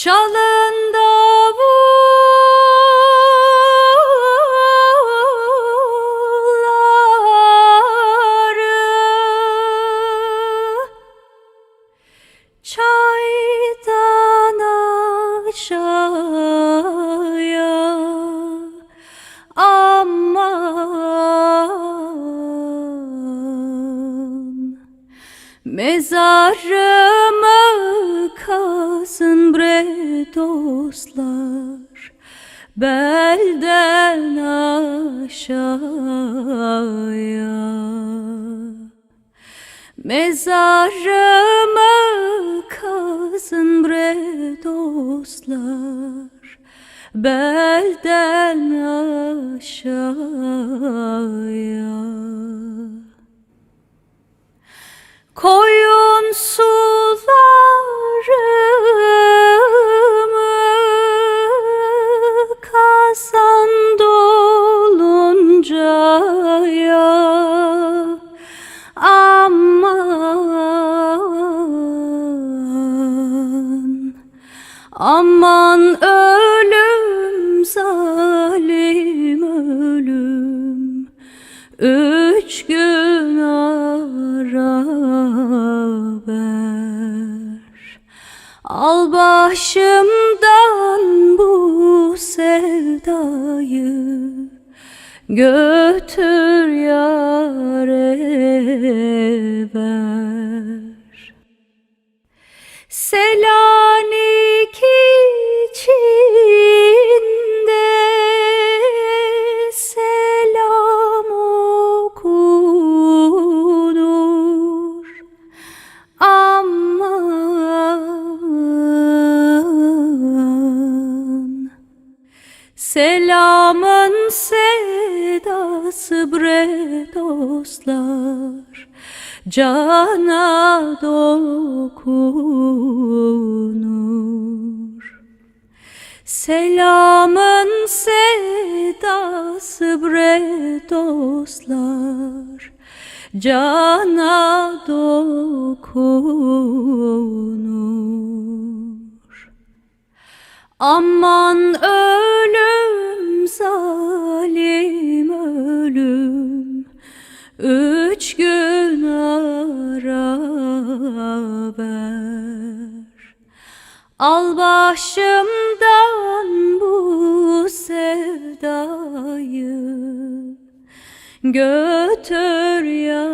Çalın davulları, çaydan aşağıya, aman mezarımı kazın bre dostlar, belden aşağıya. Mezarımı kazın bre dostlar, belden aşağıya. Koyun sularımı kazan doluncaya, aman aman ölüm, zalim ölüm, 3 gün ara ver. Al başımdan bu sevdayı, götür yâre ver. Selanik içinde selam okunur, aman selamın sedası bre dostlar, cana dokunur. Selamın sedası bre dostlar, cana dokunur. Aman ölüm, zalim ölüm, 3 gün ara ver. Al başımdan bu sevdayı, götür ya